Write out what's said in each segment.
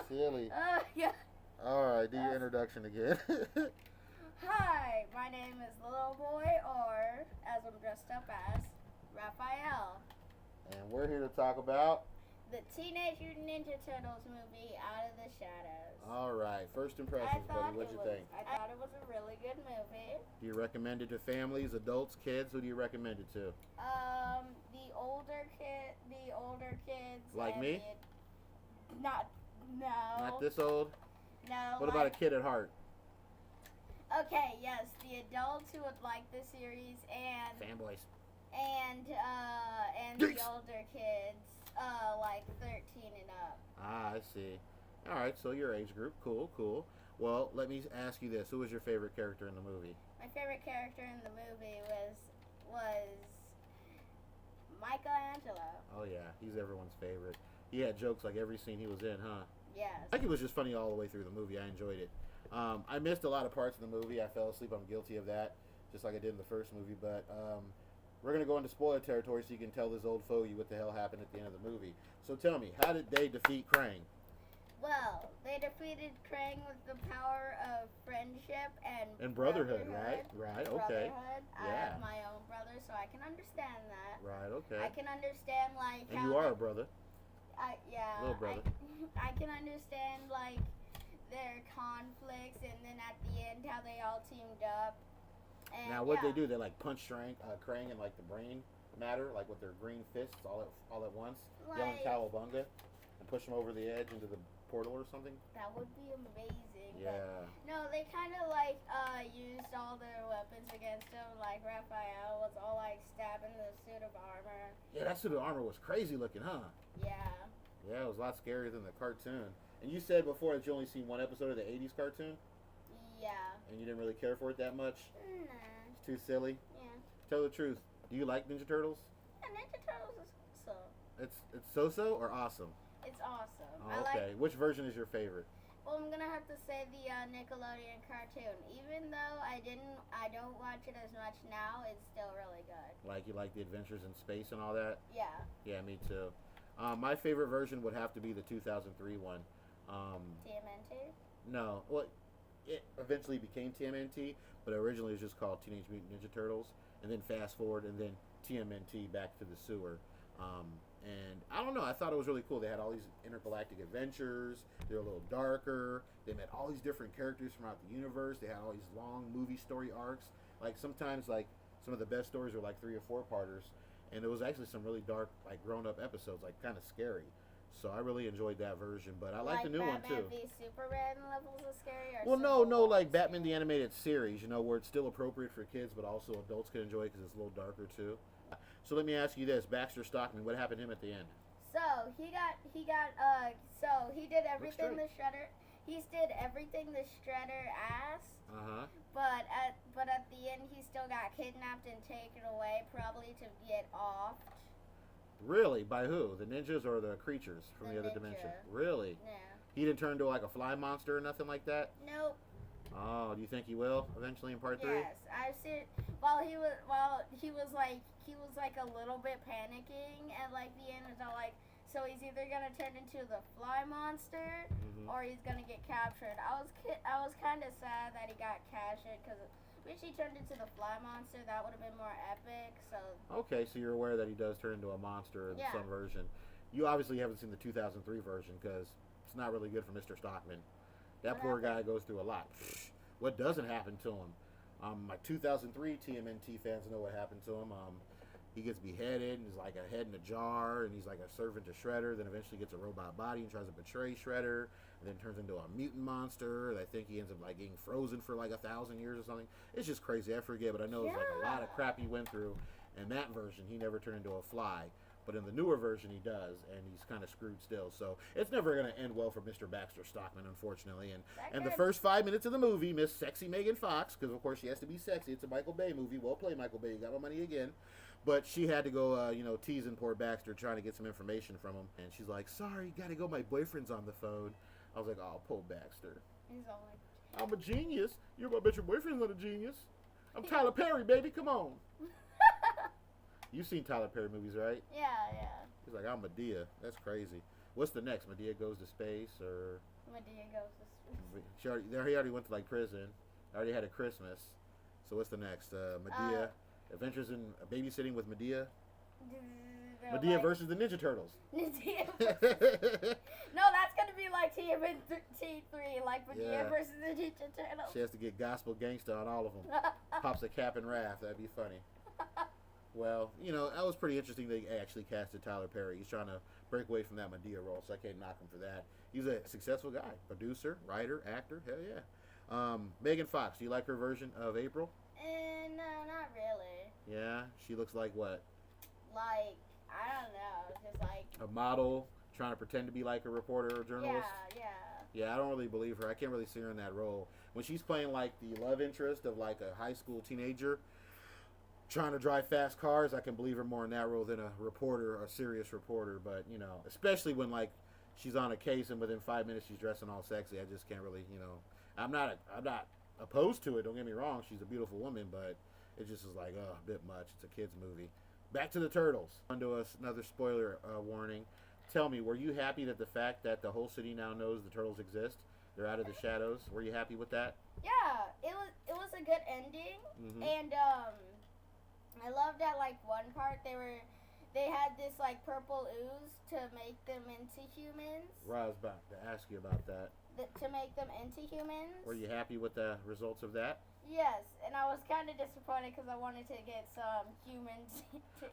silly. Yeah. Alright, do your introduction again. Hi, my name is Little Boy, or as I'm dressed up as, Raphael. And we're here to talk about... The Teenage Mutant Ninja Turtles movie, Out of the Shadows. Alright, first impressions, buddy. What'd you think? I thought it was a really good movie. Do you recommend it to families, adults, kids? Who do you recommend it to? The older kids. Like me? No. Not this old? No. What about a kid at heart? Okay, yes, the adults who would like the series and Fanboys. and Yes. the older kids, like 13 and up. Ah, I see. Alright, so your age group. Cool, cool. Well, let me ask you this. Who was your favorite character in the movie? My favorite character in the movie was Michelangelo. Oh, yeah. He's everyone's favorite. He had jokes like every scene he was in, huh? Yes. I think it was just funny all the way through the movie. I enjoyed it. I missed a lot of parts of the movie. I fell asleep. I'm guilty of that, just like I did in the first movie. But we're going to go into spoiler territory so you can tell this old fogey what the hell happened at the end of the movie. So tell me, how did they defeat Krang? Well, they defeated Krang with the power of friendship and brotherhood, right? Right, okay. Brotherhood. I Yeah. have my own brother, so I can understand that. Right, okay. I can understand, like, And how you are a brother. yeah. Little brother. I can understand, like, their conflicts, and then at the end, how they all teamed up. And Now, what they do, they like punch Krang in like the brain matter, like with their green fists all at once, yelling Like, "Cowabunga," and push them over the edge into the portal or something. that would be amazing. Yeah. But no, they kind of like used all their weapons against him. Like Raphael was all like stabbing the suit of armor. Yeah, that suit of armor was crazy looking, huh? Yeah. Yeah, it was a lot scarier than the cartoon. And you said before that you only seen one episode of the 80s cartoon, Yeah. and you didn't really care for it that much? Nah. It's too silly? Yeah. Tell the truth. Do you like Ninja Turtles? Yeah, Ninja Turtles is awesome. It's so-so or awesome? It's awesome. Oh, okay. Which version is your favorite? Well, I'm gonna have to say the Nickelodeon cartoon. Even though I don't watch it as much now, it's still really good. Like, you like the adventures in space and all that? Yeah. Yeah, me too. My favorite version would have to be the 2003 one. TMNT? No. Well, it eventually became TMNT, but originally it was just called Teenage Mutant Ninja Turtles, and then fast forward, and then TMNT back to the sewer. And I don't know, I thought it was really cool. They had all these intergalactic adventures. They were a little darker. They met all these different characters throughout the universe. They had all these long movie story arcs. Like sometimes, like some of the best stories were like 3 or 4 parters, and it was actually some really dark, like grown-up episodes, like kind of scary. So I really enjoyed that version, but I like the new one too. Batman v Superman levels of scary? Or Well, no, like scary? Batman the Animated Series, you know, where it's still appropriate for kids, but also adults can enjoy it because it's a little darker too. So let me ask you this: Baxter Stockman, what happened to him at the end? So he did everything the Shredder. He did everything the Shredder asked. But at the end, he still got kidnapped and taken away, probably to get off. Really? By who? The ninjas or the creatures from the other dimension? Really? Yeah. He didn't turn into like a fly monster or nothing like that? Nope. Oh, do you think he will eventually in part 3? Yes, I've seen. He was like a little bit panicking, and like the end was all like, so he's either gonna turn into the fly monster, or he's gonna get captured. I was kind of sad that he got captured because. Wish he turned into the fly monster. That would have been more epic. So. Okay, so you're aware that he does turn into a monster in some version. You obviously haven't seen the 2003 version because it's not really good for Mr. Stockman. That poor guy goes through a lot. What doesn't happen to him? My 2003 TMNT fans know what happened to him. He gets beheaded, and he's like a head in a jar, and he's like a servant to Shredder, then eventually gets a robot body and tries to betray Shredder, and then turns into a mutant monster. I think he ends up like getting frozen for like 1,000 years or something. It's just crazy. I forget, but I know it's like a lot of crap he went through. In that version, he never turned into a fly. But in the newer version, he does, and he's kind of screwed still. So it's never going to end well for Mr. Baxter Stockman, unfortunately. And the first 5 minutes of the movie, Miss Sexy Megan Fox, because of course she has to be sexy. It's a Michael Bay movie. Well played, Michael Bay. You got my money again. But she had to go, teasing poor Baxter, trying to get some information from him. And she's like, sorry, gotta go. My boyfriend's on the phone. I was like, oh, poor Baxter. He's all like, I'm a genius. I bet your boyfriend's not a genius. I'm Tyler Perry, baby. Come on. You've seen Tyler Perry movies, right? yeah. He's like, I'm Medea. That's crazy. What's the next? Medea goes to space, or Medea goes to space. he already went to like prison. Already had a Christmas. So what's the next? Medea Adventures in Babysitting with Medea. Medea versus the Ninja Turtles. Medea versus... No, that's gonna be like TMNT 3, like Medea versus the Ninja Turtles. She has to get gospel gangsta on all of them. Pops a cap and Raph. That'd be funny. Well, you know, that was pretty interesting. They actually casted Tyler Perry. He's trying to break away from that Medea role, so I can't knock him for that. He's a successful guy, producer, writer, actor. Hell yeah. Megan Fox. Do you like her version of April? No, not really. Yeah, she looks like what? Like, I don't know, just like a model trying to pretend to be like a reporter or journalist. Yeah, I don't really believe her. I can't really see her in that role. When she's playing like the love interest of like a high school teenager trying to drive fast cars, I can believe her more in that role than a reporter, a serious reporter. But, you know, especially when like she's on a case and within 5 minutes she's dressing all sexy, I just can't really, you know, I'm not opposed to it, don't get me wrong. She's a beautiful woman, but it just is like, a bit much. It's a kid's movie. Back to the Turtles. Onto us, another spoiler warning. Tell me, were you happy that the fact that the whole city now knows the Turtles exist? They're out of the shadows. Were you happy with that? Yeah, it was a good ending, and I loved that like one part they had this like purple ooze to make them into humans. Right, I was about to ask you about that. To make them into humans. Were you happy with the results of that? Yes, and I was kind of disappointed because I wanted to get some humans.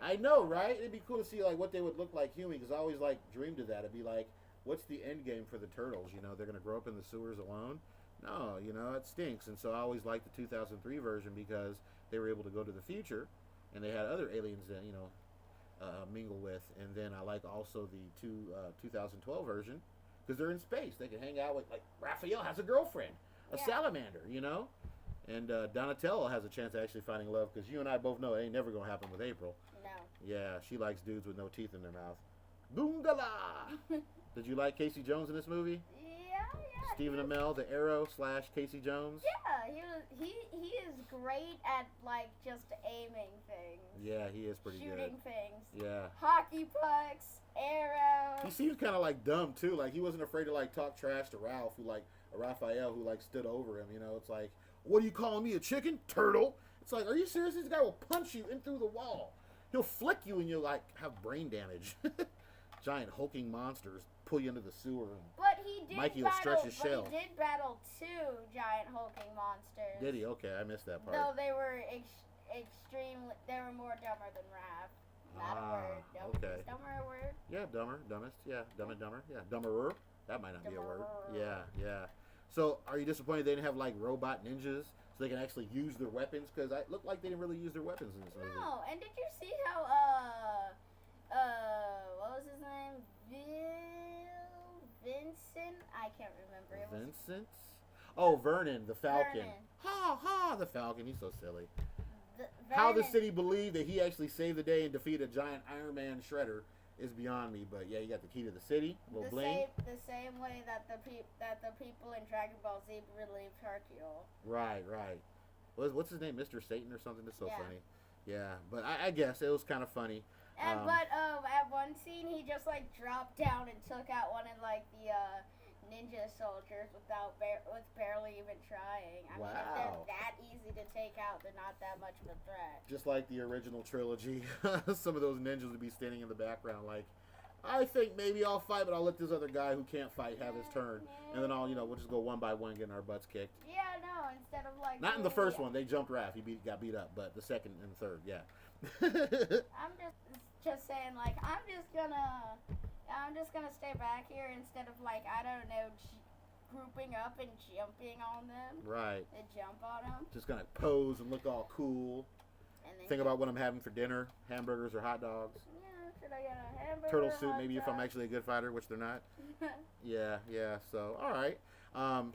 I know, right? It'd be cool to see like what they would look like human, because I always like dreamed of that. It'd be like, what's the end game for the Turtles? You know, they're gonna grow up in the sewers alone. No, you know, it stinks. And so I always liked the 2003 version because they were able to go to the future, and they had other aliens that, you know, mingle with. And then I like also the 2012 version because they're in space. They can hang out with, like, Raphael has a girlfriend, a salamander, you know. And Donatello has a chance of actually finding love, because you and I both know it ain't never gonna happen with April. No. Yeah, she likes dudes with no teeth in their mouth. Boongala! Did you like Casey Jones in this movie? Yeah. Stephen Amell, the Arrow / Casey Jones. Yeah, he is great at like just aiming things. Yeah, he is pretty good. Shooting things. Yeah. Hockey pucks, arrows. He seems kind of like dumb too. Like he wasn't afraid to like talk trash to Ralph, Raphael, who like stood over him. You know, it's like, what are you calling me, a chicken? Turtle? It's like, are you serious? This guy will punch you in through the wall. He'll flick you and you'll like have brain damage. Giant hulking monsters pull you into the sewer. But he did Mikey will stretch his shell. He did battle 2 giant hulking monsters. Did he? Okay, I missed that part. No, they were extremely. They were more dumber than Raph. Not a word. Okay. Is dumber a word? Yeah, dumber, dumbest. Yeah, dumb and dumber. Yeah, dumberer. That might not be a word. Yeah. So, are you disappointed they didn't have like robot ninjas so they can actually use their weapons? Because it looked like they didn't really use their weapons in this movie. No, and did you see how what was his name? Vincent? I can't remember. Vincent? Oh, Vernon, the Falcon. Vernon. The Falcon. He's so silly. Vernon. How the city believed that he actually saved the day and defeated a giant Iron Man shredder is beyond me. But yeah, you got the key to the city. The same way that the people in Dragon Ball Z believed Hercule. Right. What's his name? Mr. Satan or something? That's so funny. Yeah, but I guess it was kind of funny. And but at one scene he just like dropped down and took out one of like the ninja soldiers with barely even trying. I mean, if they're that easy to take out, they're not that much of a threat. Just like the original trilogy, some of those ninjas would be standing in the background like, I think maybe I'll fight, but I'll let this other guy who can't fight have his turn. And then we'll just go one by one getting our butts kicked. Yeah, no, instead of like... Not in the first one, they jumped Raph, he got beat up, but the second and third, yeah. I'm just saying, like, I'm just gonna stay back here instead of like, I don't know, grouping up and jumping on them. Right. And jump on them. Just gonna pose and look all cool. And then think about what I'm having for dinner, hamburgers or hot dogs. Should I get a hamburger? Turtle soup, maybe, if I'm actually a good fighter, which they're not. Yeah. So, all right.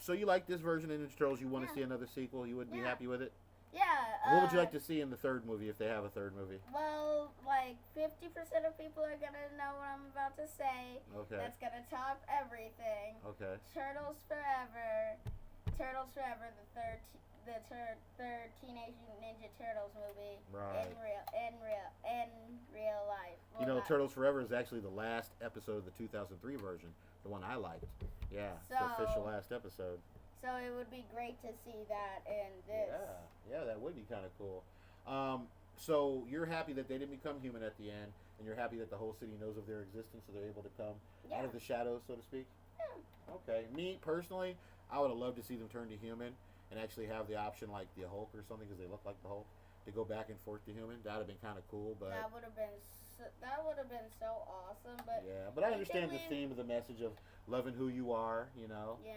So you like this version of Ninja Turtles? You want to see another sequel? You would be happy with it? Yeah. What would you like to see in the third movie, if they have a third movie? Well, like 50% of people are gonna know what I'm about to say. Okay. That's gonna top everything. Okay. Turtles Forever, the the third Teenage Mutant Ninja Turtles movie Right. in real life. Well, You know, Turtles Forever is actually the last episode of the 2003 version, the one I liked. Yeah, it's the official last episode. So it would be great to see that in this. Yeah, that would be kind of cool. So you're happy that they didn't become human at the end, and you're happy that the whole city knows of their existence, so they're able to come out of the shadows, so to speak? Yeah. Okay. Me, personally, I would have loved to see them turn to human and actually have the option like the Hulk or something, because they look like the Hulk, to go back and forth to human. That would have been kind of cool, but... That would have been so awesome, but... Yeah, but I understand the theme of the message of loving who you are, you know? Yeah.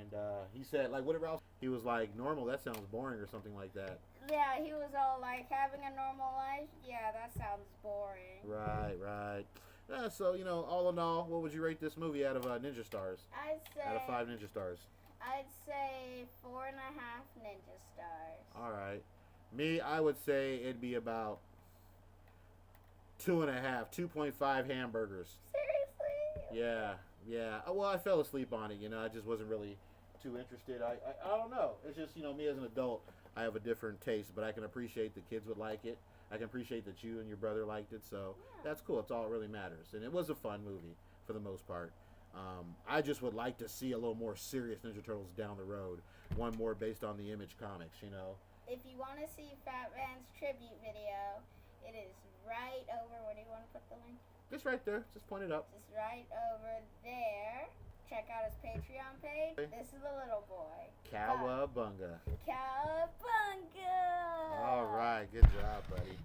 And he said, like, whatever else, he was like, normal, that sounds boring or something like that. Yeah, he was all like, having a normal life? Yeah, that sounds boring. Right. Yeah, so, you know, all in all, what would you rate this movie out of Ninja Stars? I'd say... Out of 5 Ninja Stars. I'd say 4.5 Ninja Stars. All right. Me, I would say it'd be about 2.5, 2.5 hamburgers. Seriously? Yeah. Well, I fell asleep on it, you know. I just wasn't really too interested. I don't know. It's just, you know, me as an adult, I have a different taste, but I can appreciate the kids would like it. I can appreciate that you and your brother liked it, so that's cool. It's all that really matters. And it was a fun movie for the most part. I just would like to see a little more serious Ninja Turtles down the road. One more based on the Image comics, you know. If you want to see Fat Man's tribute video, it is right over. Where do you want to put the link? Just right there. Just point it up. Just right over there. Check out his Patreon page. This is the little boy. Cowabunga. Cowabunga! All right. Good job, buddy.